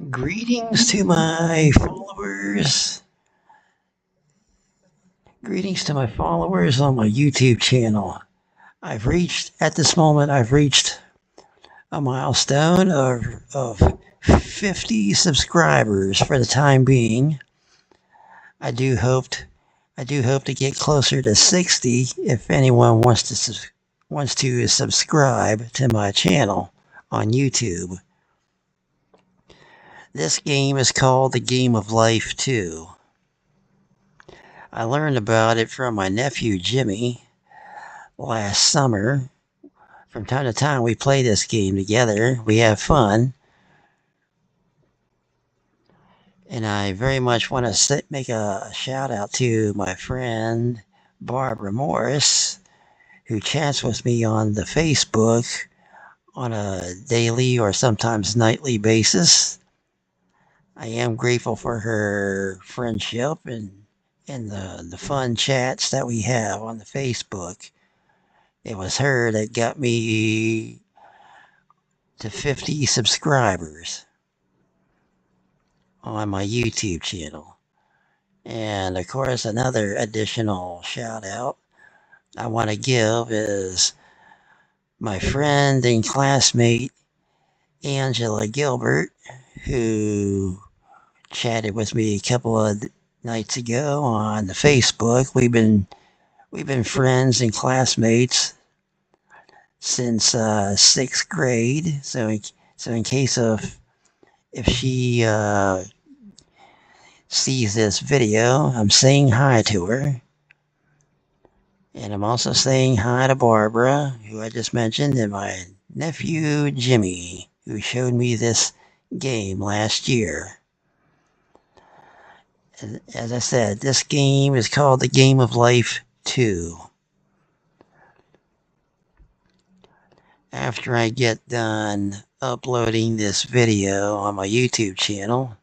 Greetings to my followers. Greetings to my followers on my YouTube channel. At this moment, I've reached a milestone of 50 subscribers for the time being. I do hope to get closer to 60 if anyone wants to subscribe to my channel on YouTube. This game is called The Game of Life 2. I learned about it from my nephew Jimmy last summer. From time to time, we play this game together. We have fun. And I very much want to make a shout out to my friend Barbara Morris, who chats with me on the Facebook on a daily or sometimes nightly basis. I am grateful for her friendship and the fun chats that we have on the Facebook. It was her that got me to 50 subscribers on my YouTube channel. And of course, another additional shout out I want to give is my friend and classmate Angela Gilbert, who chatted with me a couple of nights ago on the Facebook. We've been friends and classmates since sixth grade. So in case of if she sees this video, I'm saying hi to her. And I'm also saying hi to Barbara, who I just mentioned, and my nephew Jimmy, who showed me this game last year. As I said, this game is called The Game of Life 2. After I get done uploading this video on my YouTube channel,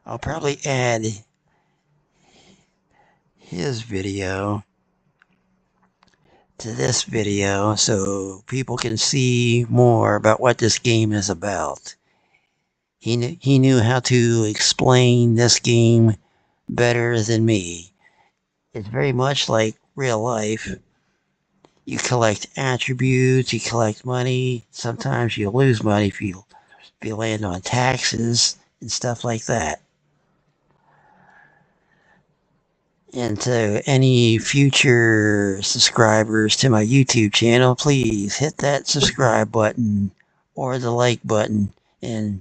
I'll probably add his video to this video so people can see more about what this game is about. He knew how to explain this game better than me. It's very much like real life. You collect attributes, you collect money. Sometimes you lose money if you land on taxes and stuff like that. And to any future subscribers to my YouTube channel, please hit that subscribe button or the like button and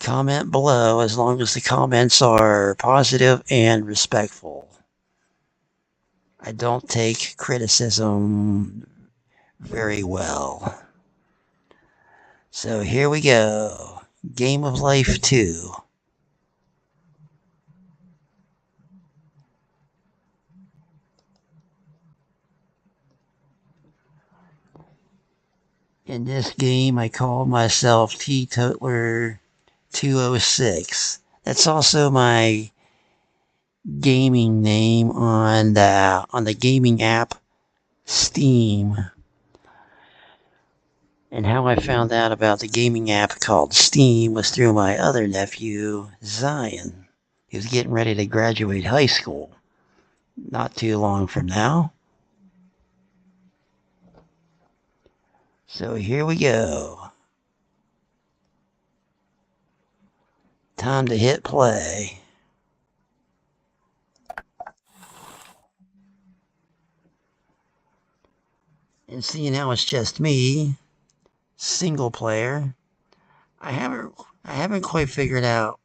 comment below as long as the comments are positive and respectful. I don't take criticism very well. So here we go. Game of Life 2. In this game, I call myself Teetotaler 206. That's also my gaming name on the gaming app Steam. And how I found out about the gaming app called Steam was through my other nephew, Zion. He was getting ready to graduate high school not too long from now. So here we go. Time to hit play. And seeing how it's just me, single player, I haven't quite figured out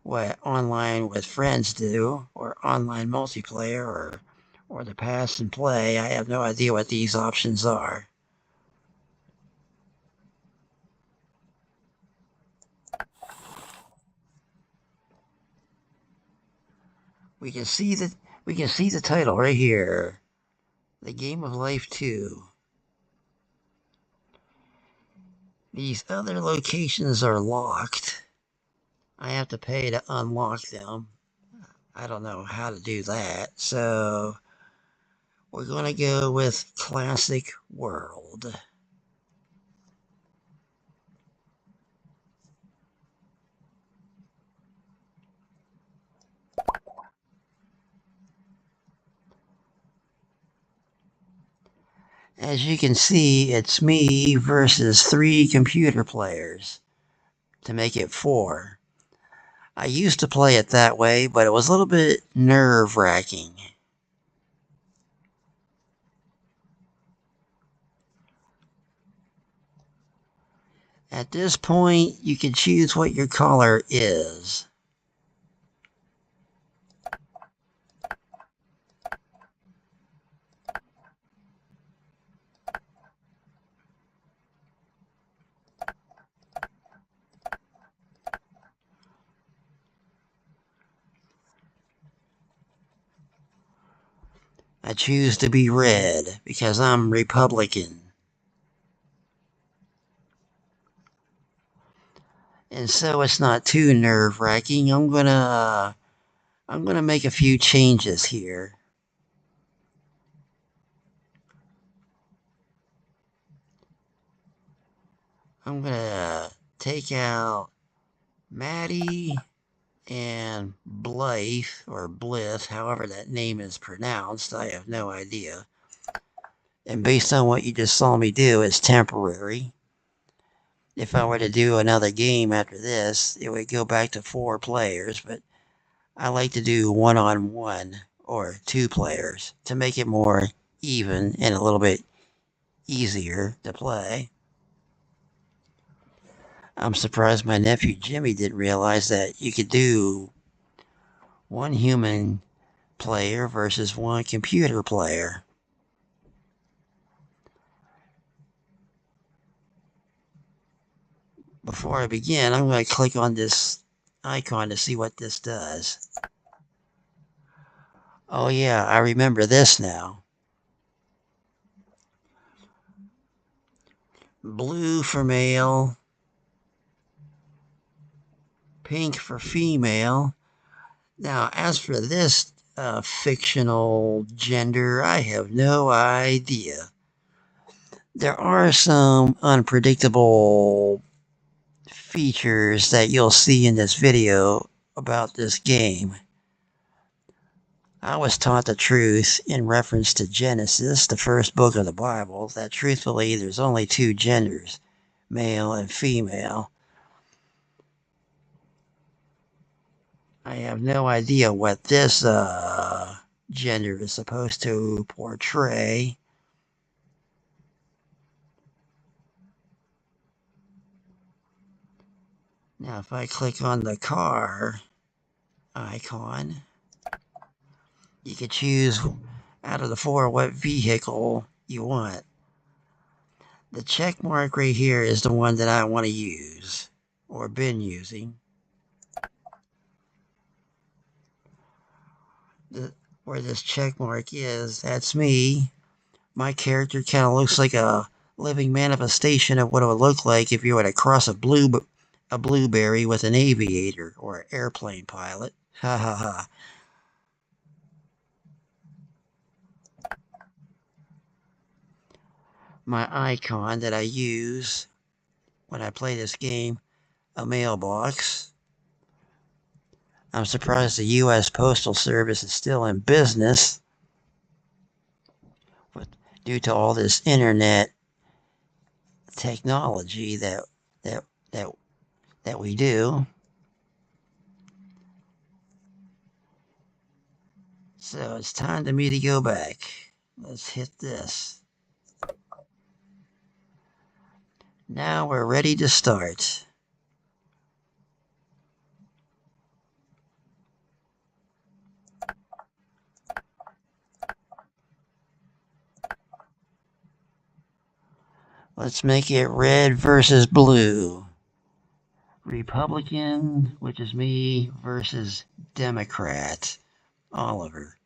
what online with friends do, or online multiplayer, or the pass and play. I have no idea what these options are. We can see the title right here. The Game of Life 2. These other locations are locked. I have to pay to unlock them. I don't know how to do that. So we're going to go with Classic World. As you can see, it's me versus 3 computer players to make it 4. I used to play it that way, but it was a little bit nerve-wracking. At this point, you can choose what your color is. I choose to be red because I'm Republican. And so it's not too nerve-wracking. I'm gonna make a few changes here. I'm gonna take out Maddie and Blythe, or Blith, however that name is pronounced. I have no idea. And based on what you just saw me do, it's temporary. If I were to do another game after this, it would go back to 4 players, but I like to do 1-on-1 or 2 players to make it more even and a little bit easier to play. I'm surprised my nephew Jimmy didn't realize that you could do 1 human player versus 1 computer player. Before I begin, I'm going to click on this icon to see what this does. Oh yeah, I remember this now. Blue for male, pink for female. Now, as for this fictional gender, I have no idea. There are some unpredictable features that you'll see in this video about this game. I was taught the truth in reference to Genesis, the first book of the Bible, that truthfully there's only 2 genders, male and female. I have no idea what this gender is supposed to portray. Now, if I click on the car icon, you can choose out of the 4 what vehicle you want. The check mark right here is the one that I want to use, or been using. Where this check mark is, that's me. My character kind of looks like a living manifestation of what it would look like if you were to cross a blueberry with an aviator or an airplane pilot. Ha ha ha. My icon that I use when I play this game, a mailbox. I'm surprised the U.S. Postal Service is still in business, but due to all this internet technology that that that we do. So it's time for me to go back. Let's hit this. Now we're ready to start. Let's make it red versus blue. Republican, which is me, versus Democrat, Oliver.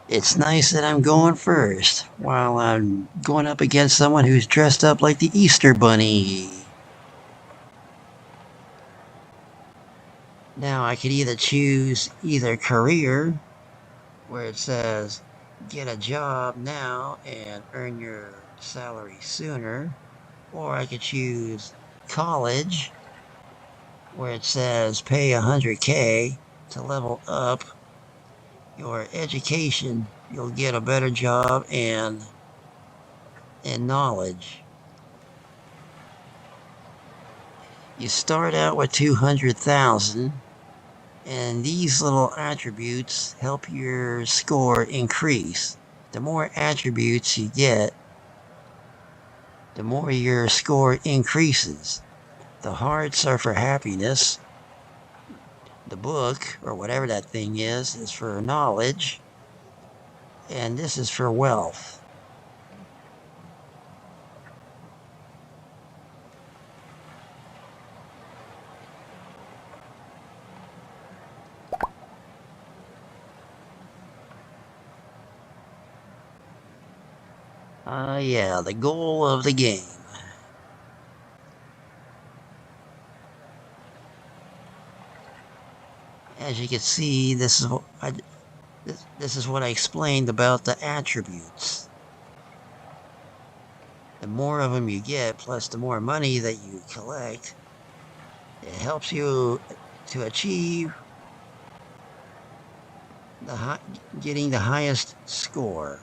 It's nice that I'm going first, while I'm going up against someone who's dressed up like the Easter Bunny. Now I could either choose career, where it says get a job now and earn your salary sooner, or I could choose college, where it says pay 100K to level up your education. You'll get a better job and knowledge. You start out with 200,000, and these little attributes help your score increase. The more attributes you get, the more your score increases. The hearts are for happiness. The book, or whatever that thing is for knowledge. And this is for wealth. Yeah, the goal of the game. As you can see, this is what I explained about the attributes. The more of them you get, plus the more money that you collect, it helps you to achieve getting the highest score.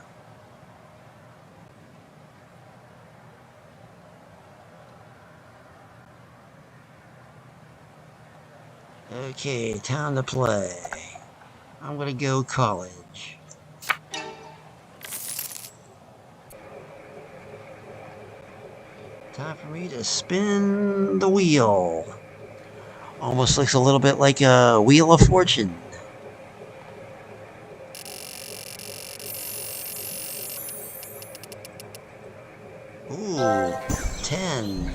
Okay, time to play. I'm gonna go college. Time for me to spin the wheel. Almost looks a little bit like a Wheel of Fortune. Ooh, 10.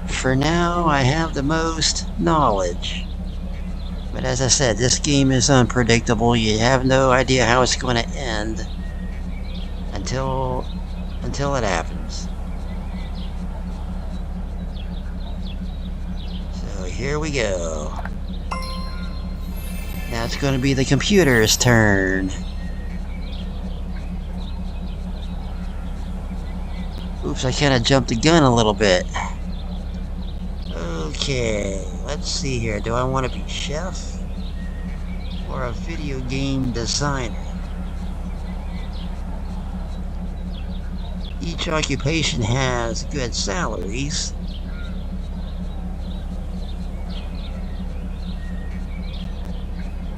For now, I have the most knowledge. But as I said, this game is unpredictable. You have no idea how it's going to end until it happens. So here we go. Now it's going to be the computer's turn. Oops, I kind of jumped the gun a little bit. Okay, let's see here. Do I want to be chef or a video game designer? Each occupation has good salaries.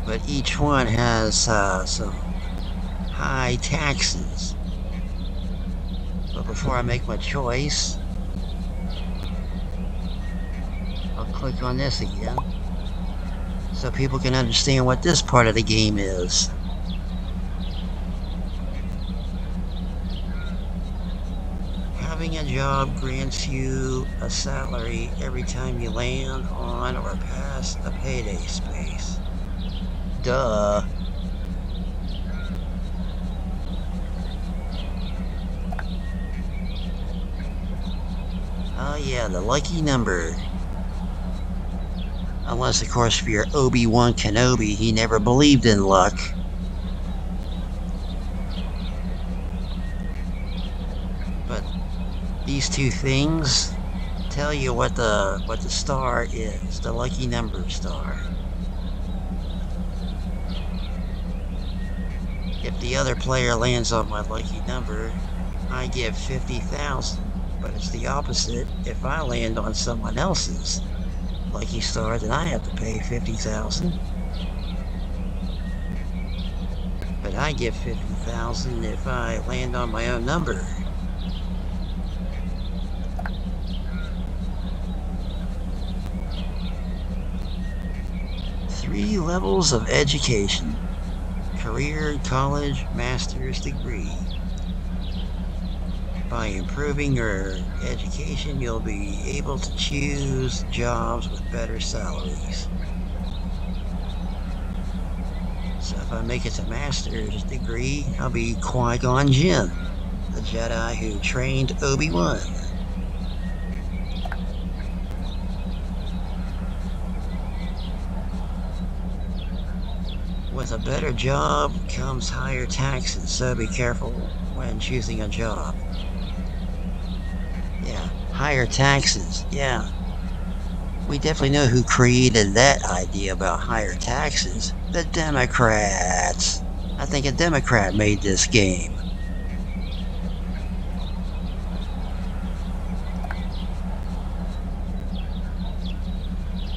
But each one has some high taxes. But before I make my choice, I'll click on this again so people can understand what this part of the game is. Having a job grants you a salary every time you land on or pass a payday space. Duh. Oh yeah, the lucky number. Unless, of course, if you're Obi-Wan Kenobi, he never believed in luck. But these two things tell you what the star is, the lucky number star. If the other player lands on my lucky number, I get 50,000. But it's the opposite. If I land on someone else's lucky star, then I have to pay 50,000. But I get 50,000 if I land on my own number. Three levels of education. career, college, master's degree. By improving your education, you'll be able to choose jobs with better salaries. So if I make it to master's degree, I'll be Qui-Gon Jinn, the Jedi who trained Obi-Wan. With a better job comes higher taxes, so be careful when choosing a job. Yeah, higher taxes, yeah. We definitely know who created that idea about higher taxes. The Democrats. I think a Democrat made this game.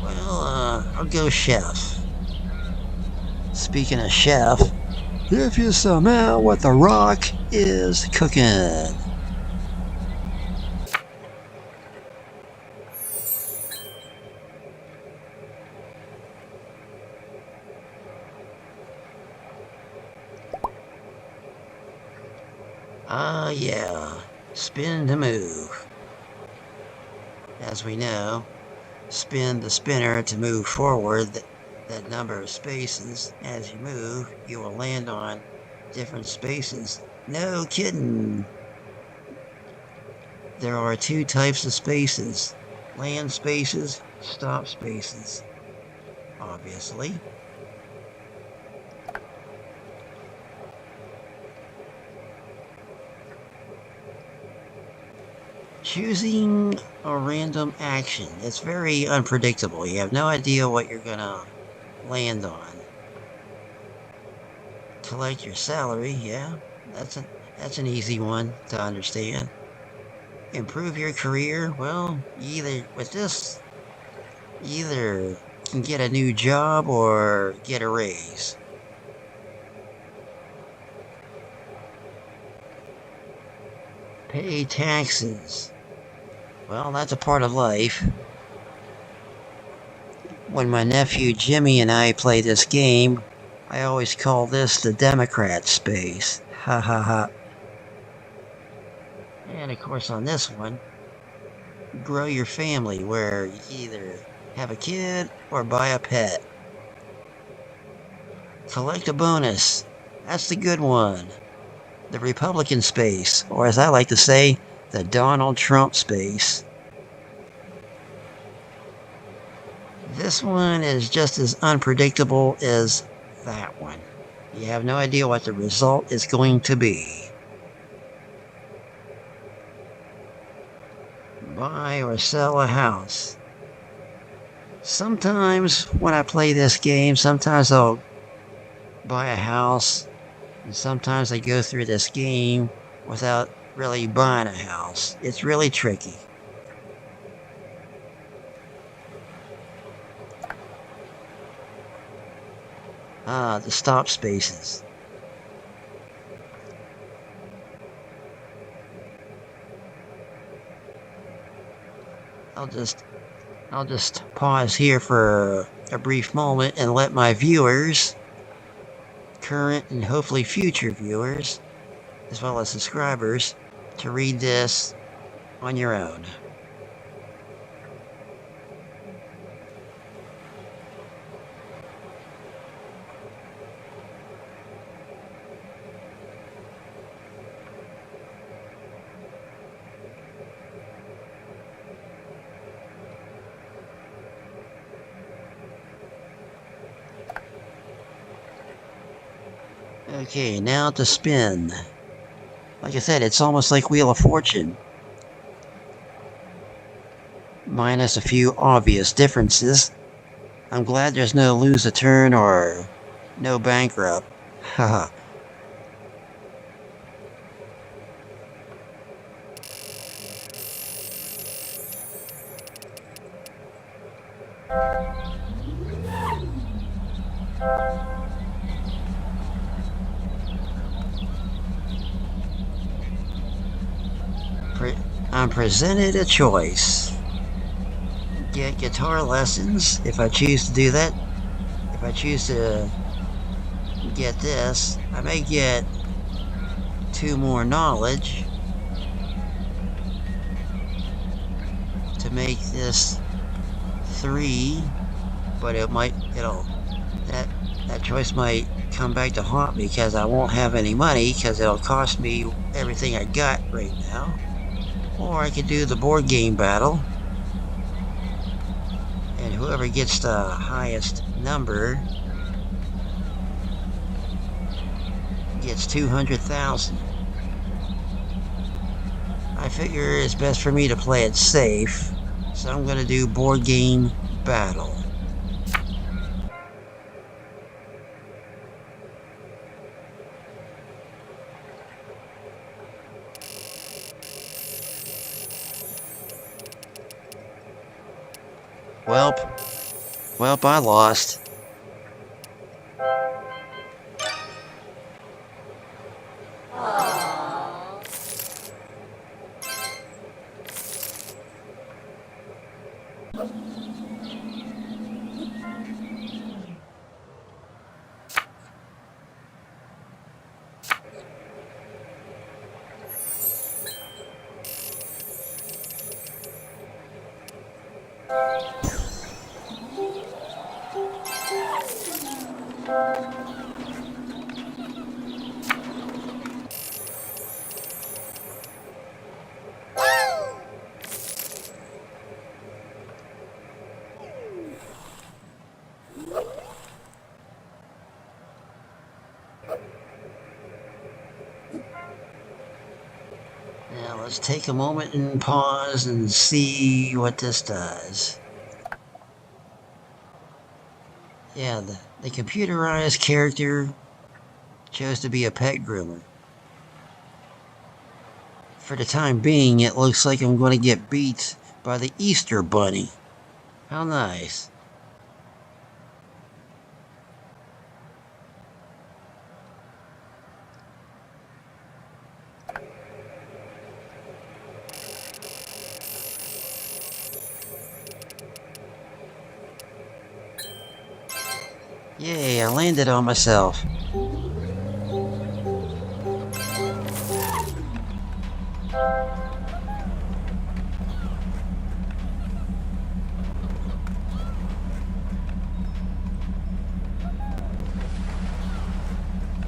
Well, I'll go chef. Speaking of chef, if you smell what the Rock is cooking. Yeah, spin to move. As we know, spin the spinner to move forward that number of spaces. As you move, you will land on different spaces. No kidding. There are two types of spaces: land spaces, stop spaces. Obviously. Choosing a random action. It's very unpredictable. You have no idea what you're gonna land on. Collect your salary, yeah. That's an easy one to understand. Improve your career, well, you either can get a new job or get a raise. Pay taxes. Well, that's a part of life. When my nephew Jimmy and I play this game, I always call this the Democrat space. Ha ha ha. And of course on this one, grow your family, where you either have a kid or buy a pet. Collect a bonus. That's the good one. The Republican space, or as I like to say, the Donald Trump space. This one is just as unpredictable as that one. You have no idea what the result is going to be. Buy or sell a house. Sometimes when I play this game, sometimes I'll buy a house, and sometimes I go through this game without really buying a house. It's really tricky. The stop spaces. I'll just pause here for a brief moment and let my viewers, current and hopefully future viewers, as well as subscribers, to read this on your own. Okay, now to spin. Like I said, it's almost like Wheel of Fortune. Minus a few obvious differences. I'm glad there's no lose a turn or no bankrupt. Haha. I'm presented a choice. Get guitar lessons, if I choose to do that. If I choose to get this. I may get 2 more knowledge to make this 3, but that choice might come back to haunt me because I won't have any money because it'll cost me everything I got right now. Or I could do the board game battle, and whoever gets the highest number gets 200,000. I figure it's best for me to play it safe, so I'm gonna do board game battle. Welp, I lost. Now let's take a moment and pause and see what this does. Yeah, the computerized character chose to be a pet groomer. For the time being, it looks like I'm going to get beat by the Easter Bunny. How nice. Yay, I landed on myself.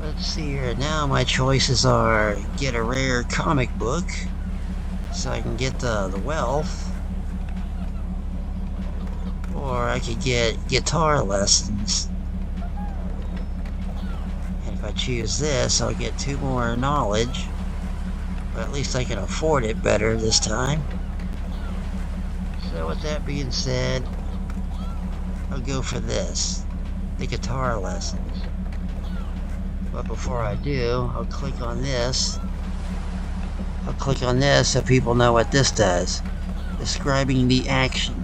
Let's see here. Now my choices are get a rare comic book so I can get the wealth, or I could get guitar lessons. And if I choose this, I'll get 2 more knowledge, but at least I can afford it better this time. So with that being said, I'll go for this, the guitar lessons. But before I do, I'll click on this. I'll click on this so people know what this does. Describing the action.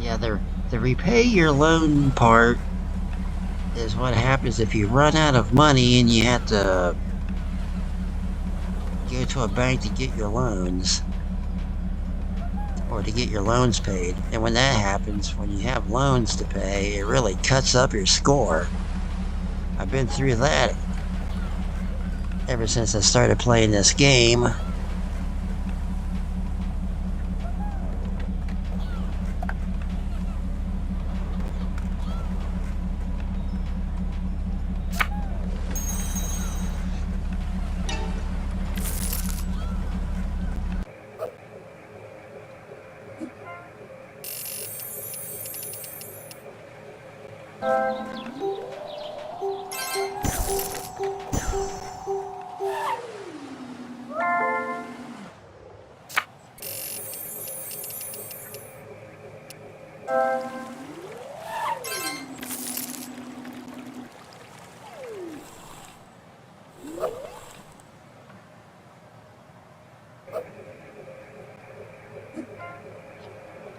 Yeah, the repay your loan part is what happens if you run out of money and you have to go to a bank to get your loans, or to get your loans paid. And when that happens, when you have loans to pay, it really cuts up your score. I've been through that ever since I started playing this game.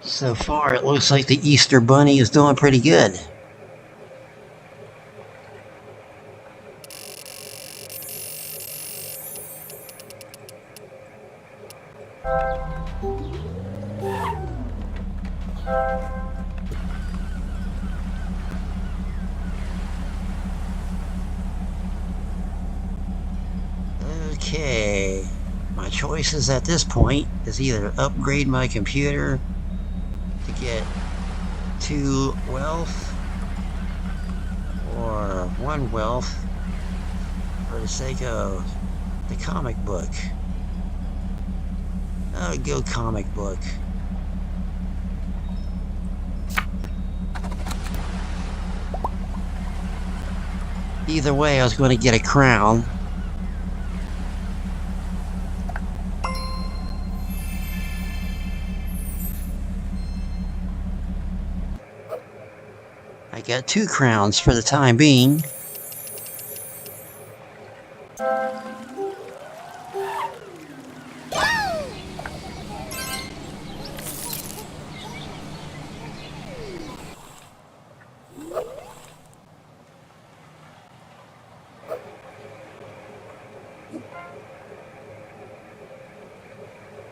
So far, it looks like the Easter Bunny is doing pretty good. Okay, my choices at this point is either upgrade my computer to get 2 wealth or 1 wealth for the sake of the comic book. I'll go comic book. Either way, I was going to get a crown. I got 2 crowns for the time being.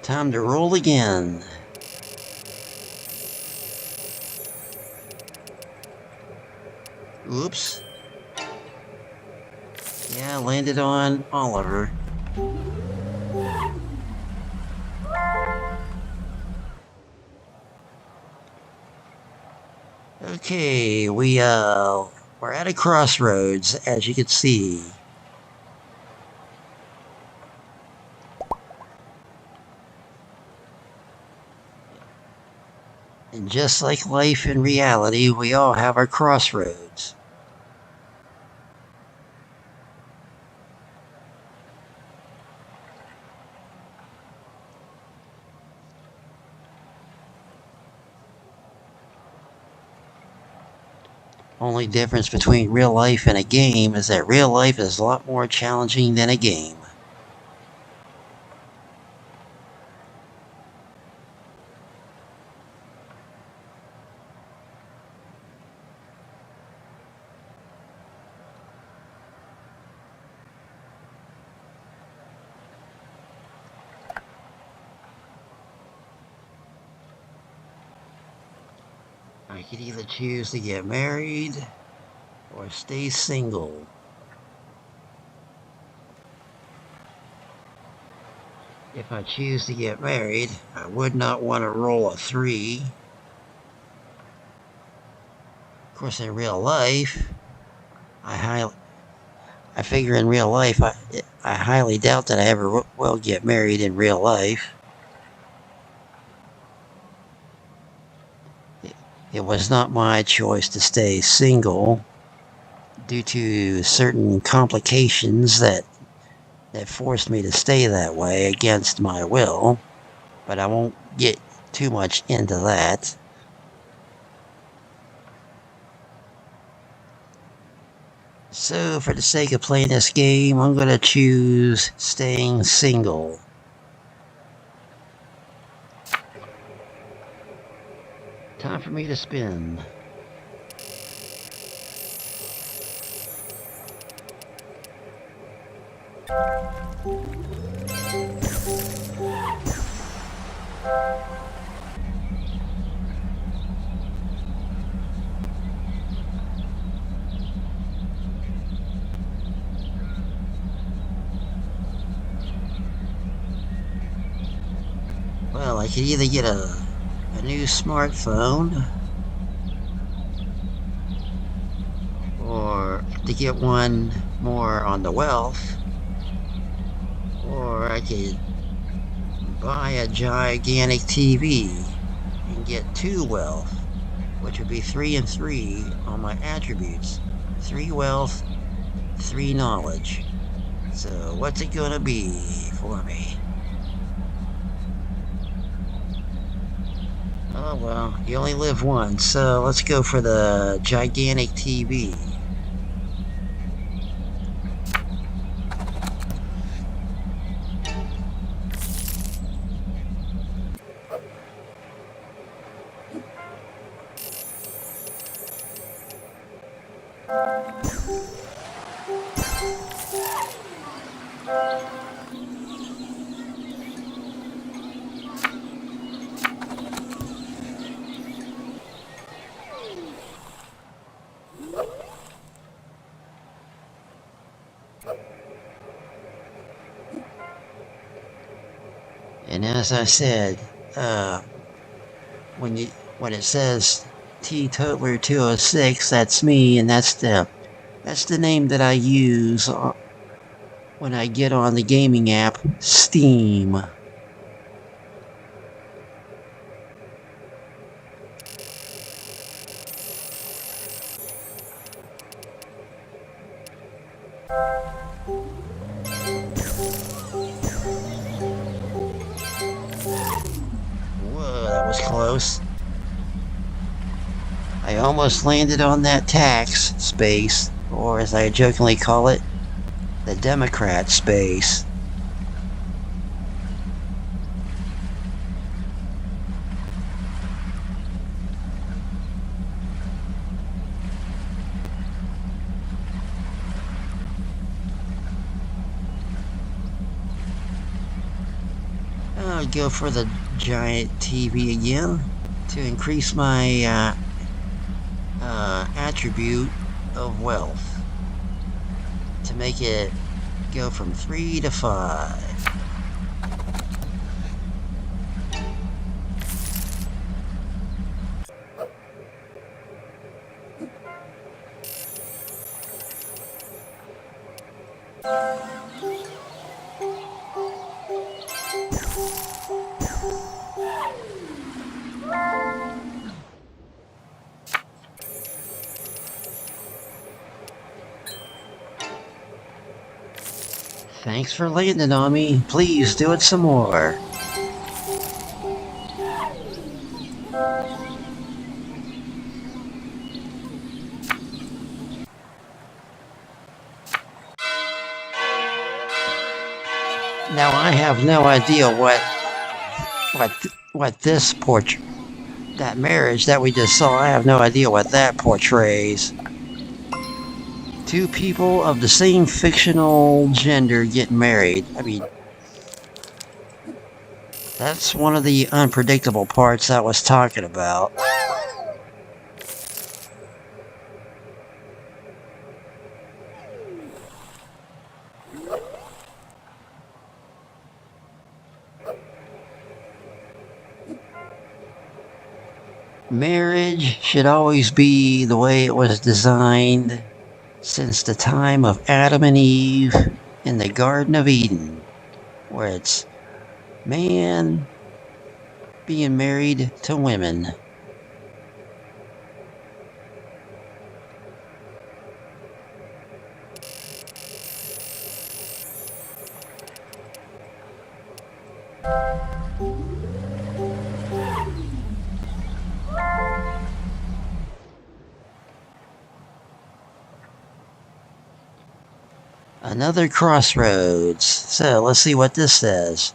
Time to roll again. Oops. Yeah, landed on Oliver. Okay, we're at a crossroads, as you can see. And just like life in reality, we all have our crossroads. Only difference between real life and a game is that real life is a lot more challenging than a game. I could either choose to get married or stay single. If I choose to get married, I would not want to roll a 3. Of course, in real life, I figure in real life, I highly doubt that I ever will get married in real life. It was not my choice to stay single due to certain complications that forced me to stay that way against my will, but I won't get too much into that. So for the sake of playing this game, I'm going to choose staying single. Time for me to spin. Well, I could either get a new smartphone or to get one more on the wealth, or I could buy a gigantic TV and get 2 wealth, which would be 3 and 3 on my attributes. 3 wealth, 3 knowledge. So what's it gonna be for me? Oh well, you only live once, so let's go for the gigantic TV. And as I said, when you when it says Teetotaler 206, that's me, and that's the name that I use when I get on the gaming app Steam. Whoa, that was close. I almost landed on that tax space, or as I jokingly call it, the Democrat space. I'll go for the giant TV again to increase my attribute of wealth, to make it go from 3 to 5. Thanks for landing on me. Please do it some more. Now I have no idea what this portrait, that marriage that we just saw, I have no idea what that portrays. Two people of the same fictional gender get married. I mean, that's one of the unpredictable parts I was talking about. Marriage should always be the way it was designed since the time of Adam and Eve in the Garden of Eden, where it's man being married to women. Another crossroads. So let's see what this says.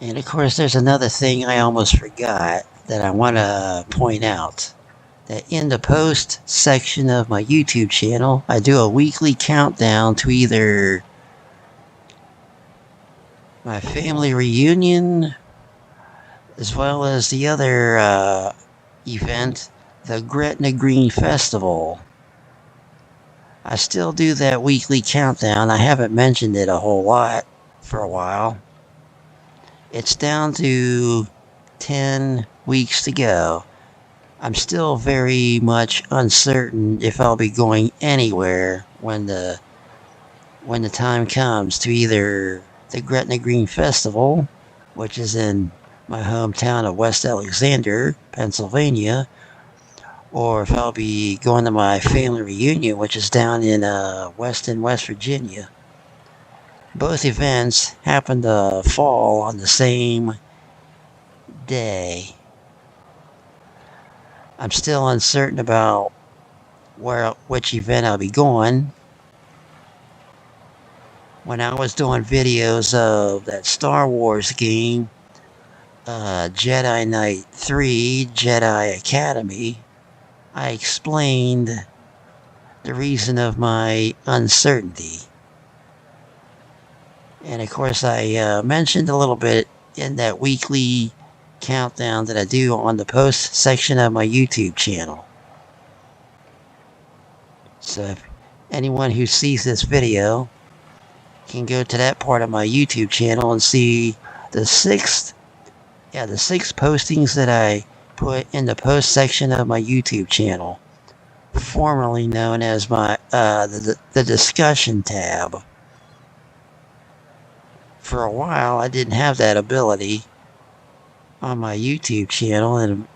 And of course, there's another thing I almost forgot that I want to point out. That in the post section of my YouTube channel, I do a weekly countdown to either my family reunion, as well as the other event, the Gretna Green Festival. I still do that weekly countdown. I haven't mentioned it a whole lot for a while. It's down to 10 weeks to go. I'm still very much uncertain if I'll be going anywhere when the time comes to either the Gretna Green Festival, which is in my hometown of West Alexander, Pennsylvania, or if I'll be going to my family reunion, which is down in Weston, West Virginia. Both events happen to fall on the same day. I'm still uncertain about which event I'll be going. When I was doing videos of that Star Wars game, Jedi Knight 3, Jedi Academy, I explained the reason of my uncertainty. And of course, I mentioned a little bit in that weekly countdown that I do on the post section of my YouTube channel. So if anyone who sees this video can go to that part of my YouTube channel and see the six postings that I put in the post section of my YouTube channel, formerly known as my the discussion tab. For a while, I didn't have that ability on my YouTube channel, and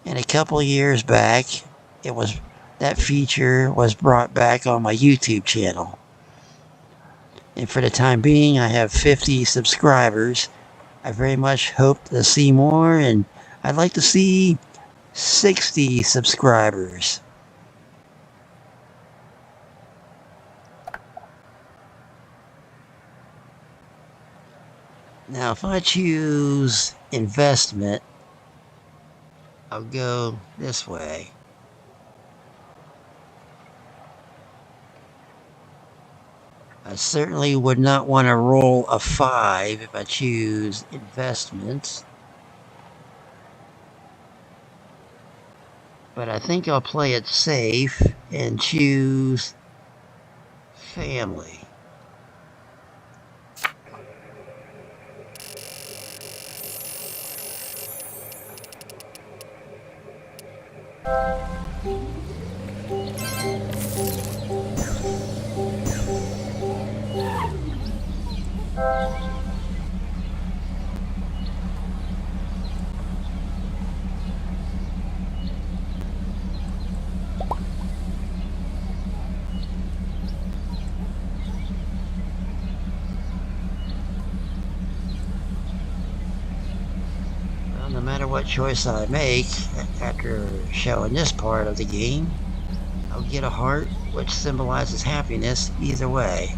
a couple of years back, that feature was brought back on my YouTube channel. And for the time being, I have 50 subscribers. I very much hope to see more, and I'd like to see 60 subscribers. Now, if I choose investment, I'll go this way. I certainly would not want to roll a 5 if I choose investments. But I think I'll play it safe and choose family. No matter what choice I make after showing this part of the game, I'll get a heart, which symbolizes happiness either way.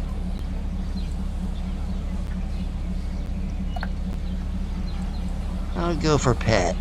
I'll go for pet.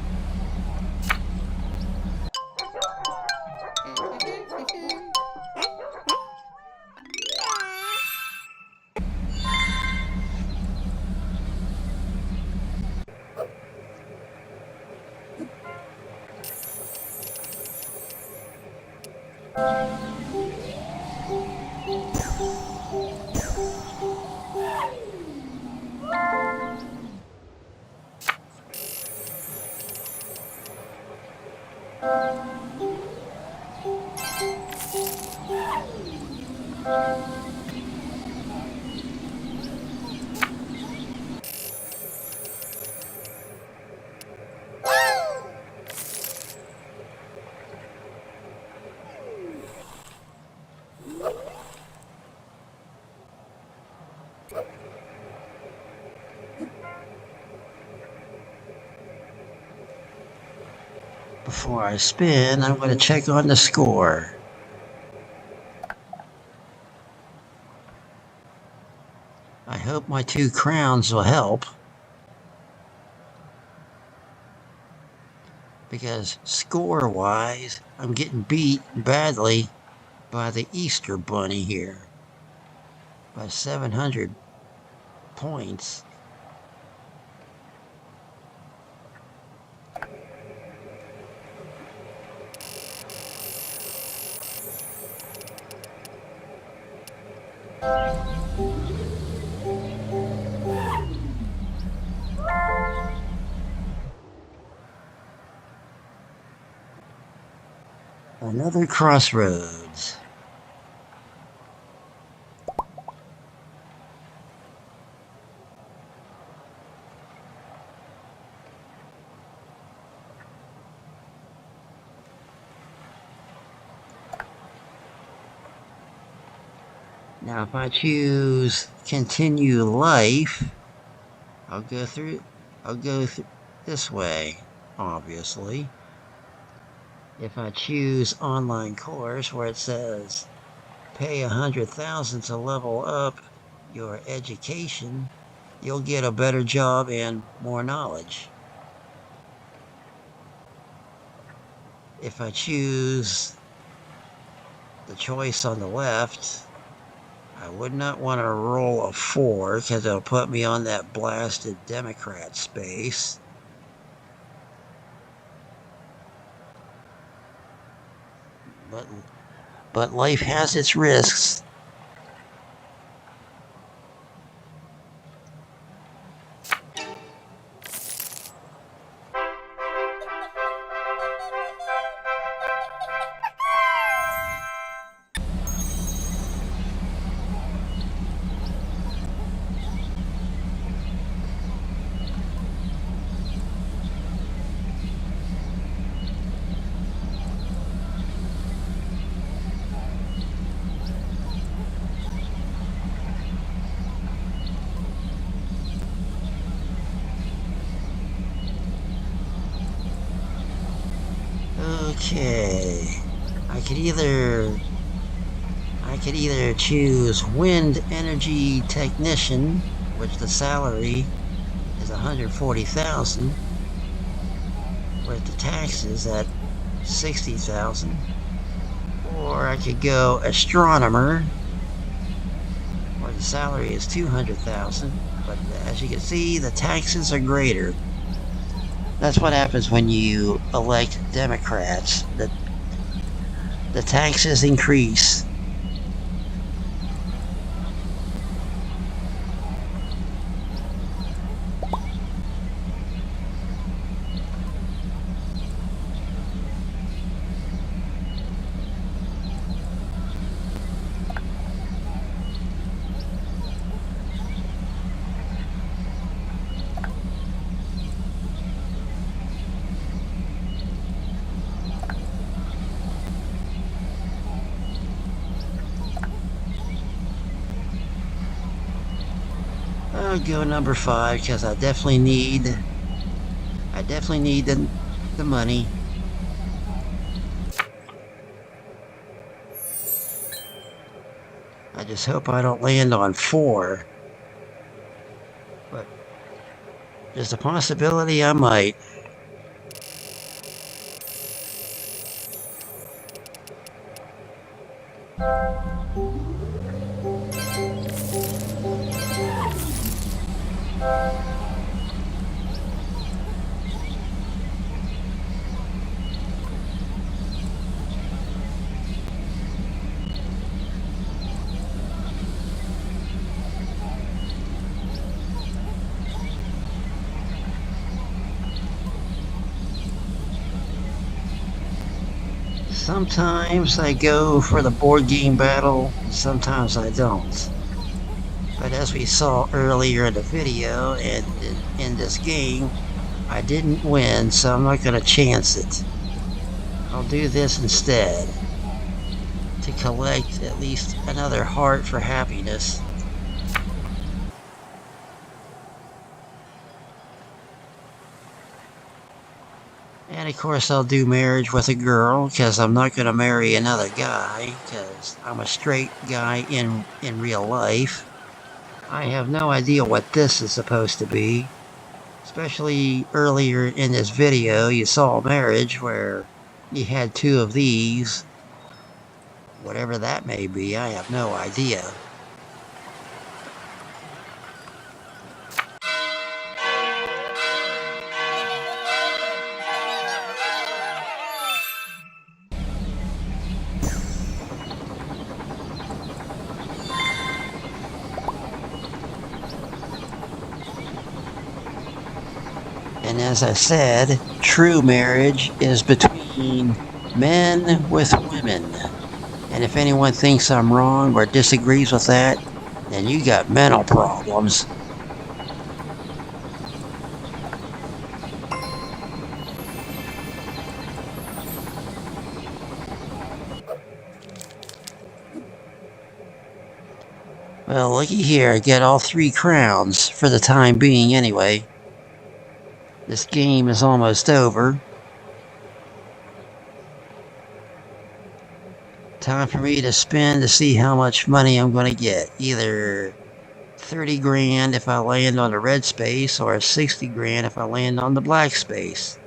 Before I spin, I'm going to check on the score. I hope my 2 crowns will help, because score-wise, I'm getting beat badly by the Easter Bunny here by 700 points. Another crossroads. Now, if I choose continue life, I'll go through this way, obviously. If I choose online course where it says pay $100,000 to level up your education, you'll get a better job and more knowledge. If I choose the choice on the left, I would not want to roll a 4 because it'll put me on that blasted Democrat space. But life has its risks. Okay, I could either choose wind energy technician, which the salary is $140,000, with the taxes at $60,000, or I could go astronomer, where the salary is $200,000, but as you can see, the taxes are greater. That's what happens when you elect Democrats. The taxes increase. I'll go number 5 because I definitely need the money. I just hope I don't land on 4. But there's a possibility I might. Sometimes I go for the board game battle, sometimes I don't. But as we saw earlier in the video and in this game, I didn't win, so I'm not going to chance it. I'll do this instead to collect at least another heart for happiness. And of course I'll do marriage with a girl because I'm not going to marry another guy because I'm a straight guy in real life. I have no idea what this is supposed to be. Especially earlier in this video you saw marriage where you had 2 of these. Whatever that may be, I have no idea. And as I said, true marriage is between men with women. And if anyone thinks I'm wrong or disagrees with that, then you got mental problems. Well, looky here, I get all 3 crowns for the time being anyway. This game is almost over. Time for me to spin to see how much money I'm going to get. Either 30 grand if I land on the red space, or 60 grand if I land on the black space.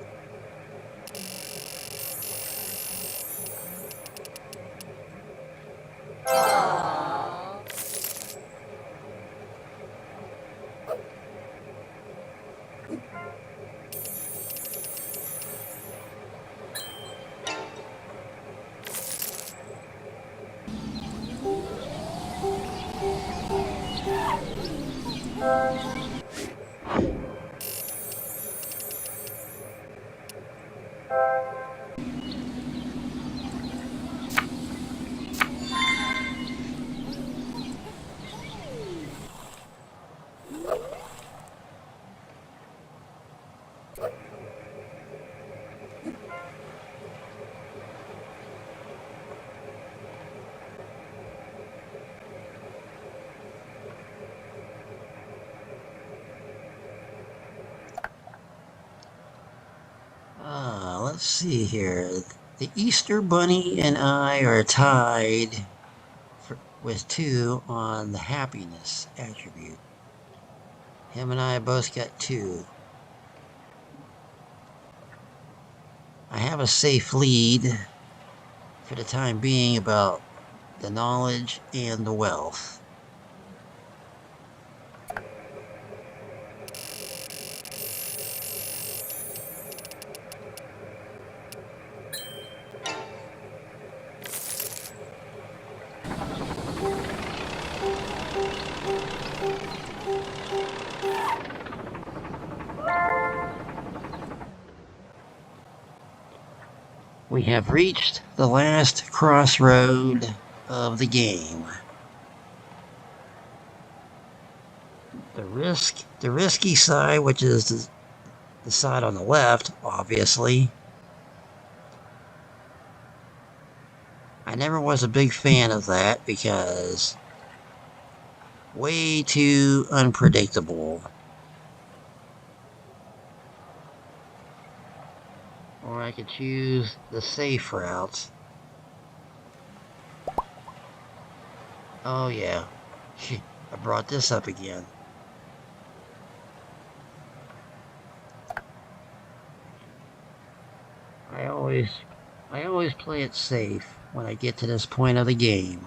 Let's see here. The Easter Bunny and I are tied with 2 on the happiness attribute. Him and I both got 2. I have a safe lead for the time being about the knowledge and the wealth. We have reached the last crossroad of the game. The risky side, which is the side on the left, obviously. I never was a big fan of that because way too unpredictable. Or I could choose the safe route. Oh yeah, I brought this up again. I always play it safe when I get to this point of the game.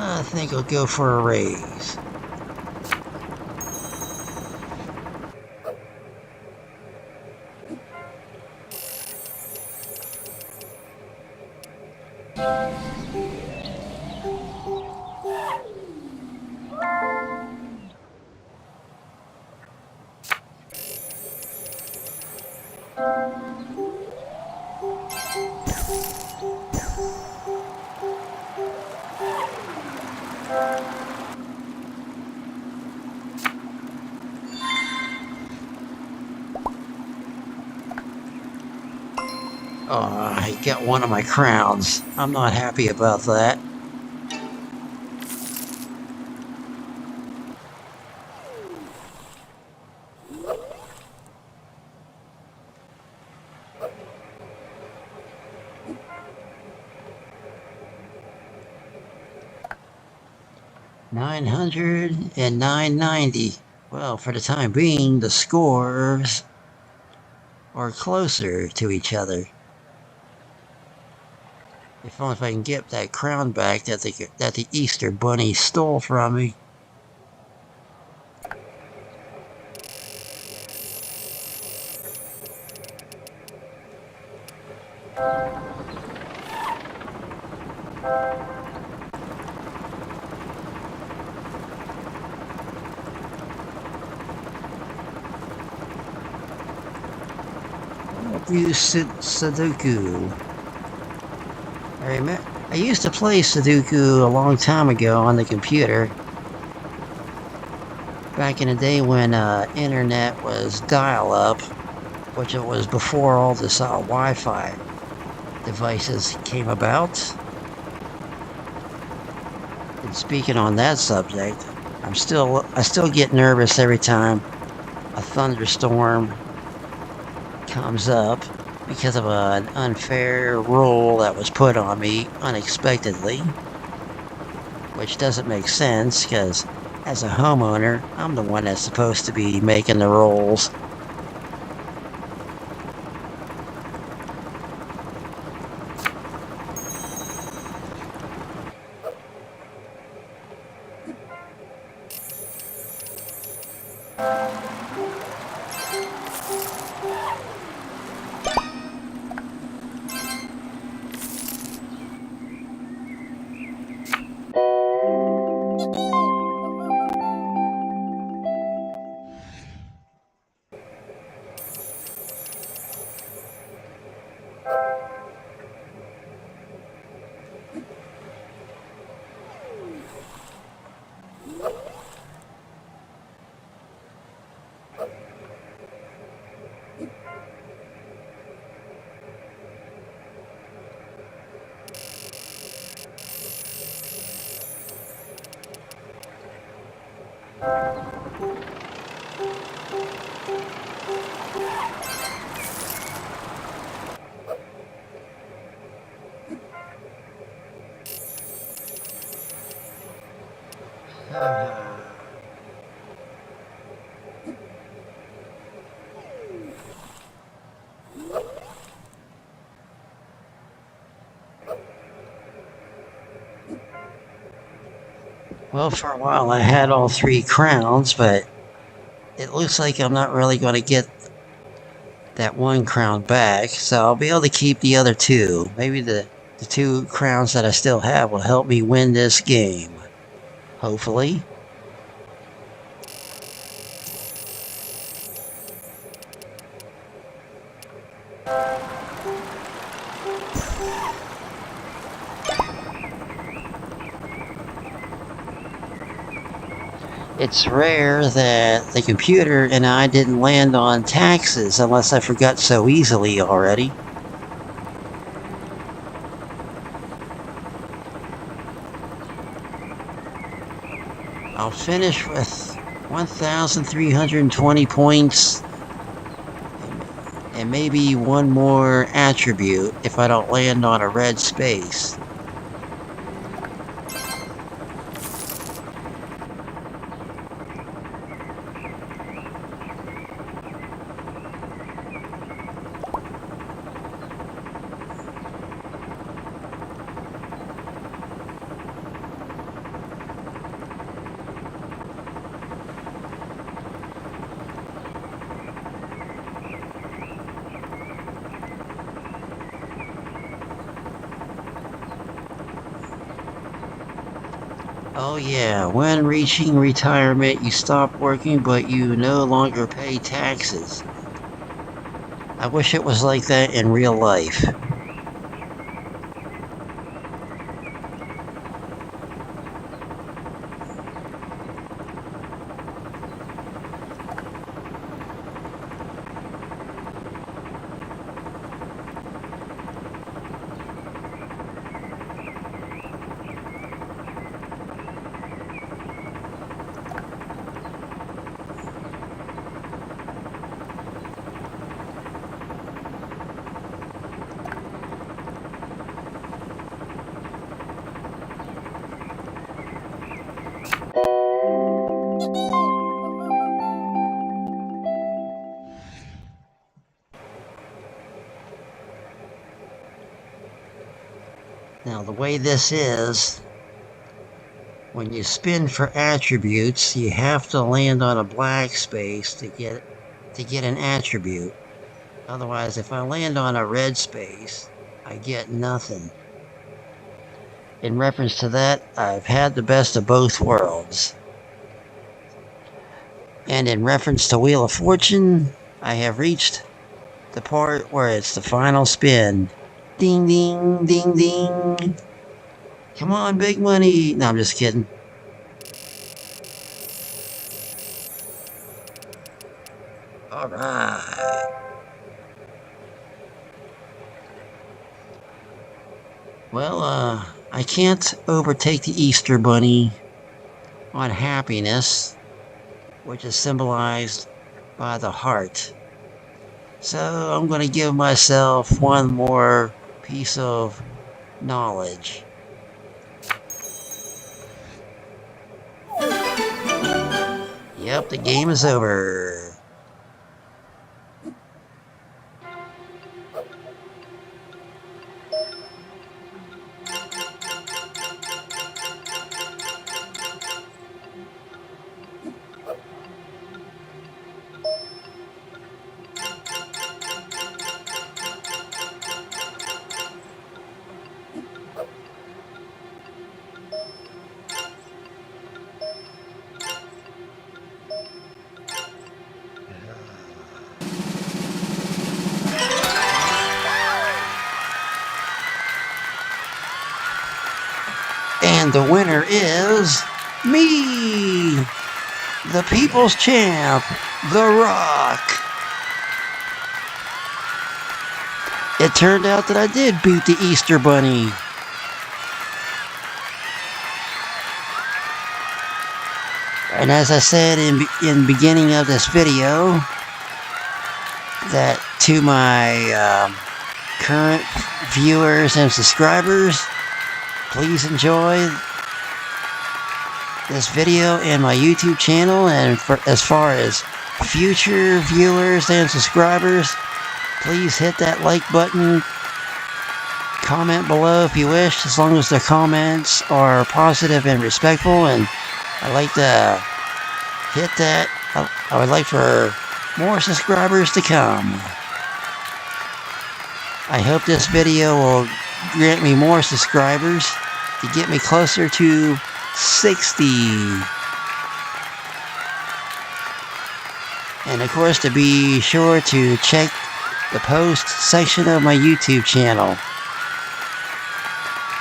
I think I'll go for a raise. Oh, I got one of my crowns. I'm not happy about that. $900 and $990. Well, for the time being, the scores are closer to each other. If only if I can get that crown back that the Easter Bunny stole from me. use Sudoku. I used to play Sudoku a long time ago on the computer. Back in the day when internet was dial-up, which it was before all this Wi-Fi devices came about. And speaking on that subject, I still get nervous every time a thunderstorm comes up because of an unfair rule that was put on me unexpectedly, which doesn't make sense because as a homeowner, I'm the one that's supposed to be making the rules. Well, for a while I had all 3 crowns, but it looks like I'm not really going to get that 1 crown back, so I'll be able to keep the other 2. Maybe the 2 crowns that I still have will help me win this game. Hopefully. It's rare that the computer and I didn't land on taxes unless I forgot so easily already. I'll finish with 1,320 points and maybe 1 more attribute if I don't land on a red space. Oh yeah, when reaching retirement, you stop working, but you no longer pay taxes. I wish it was like that in real life. Now the way this is, when you spin for attributes, you have to land on a black space to get an attribute. Otherwise, if I land on a red space, I get nothing. In reference to that, I've had the best of both worlds. And in reference to Wheel of Fortune, I have reached the part where it's the final spin. Ding, ding, ding, ding. Come on, big money. No, I'm just kidding. All right. Well, I can't overtake the Easter Bunny on happiness, which is symbolized by the heart. So I'm going to give myself one more piece of knowledge. Yep, the game is over. And the winner is me, the people's champ, The Rock. It turned out that I did beat the Easter Bunny. And as I said in the beginning of this video, that to my current viewers and subscribers, please enjoy this video and my YouTube channel. And as far as future viewers and subscribers, please hit that like button. Comment below if you wish, as long as the comments are positive and respectful. And I like to hit that. I would like for more subscribers to come. I hope this video will grant me more subscribers to get me closer to 60. And of course, to be sure to check the post section of my YouTube channel.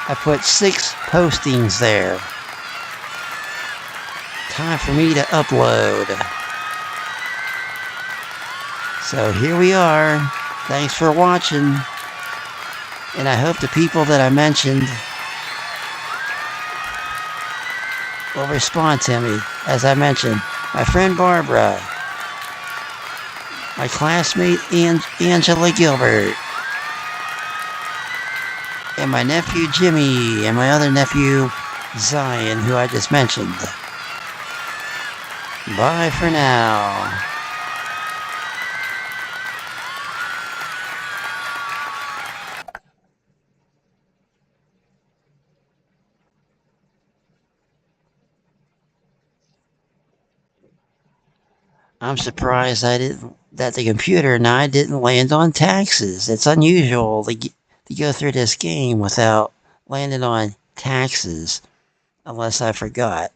I put 6 postings there. Time for me to upload. So here we are. Thanks for watching. And I hope the people that I mentioned will respond to me. As I mentioned, my friend Barbara, my classmate Angela Gilbert, and my nephew Jimmy, and my other nephew Zion, who I just mentioned. Bye for now. I'm surprised that the computer and I didn't land on taxes. It's unusual to go through this game without landing on taxes, unless I forgot.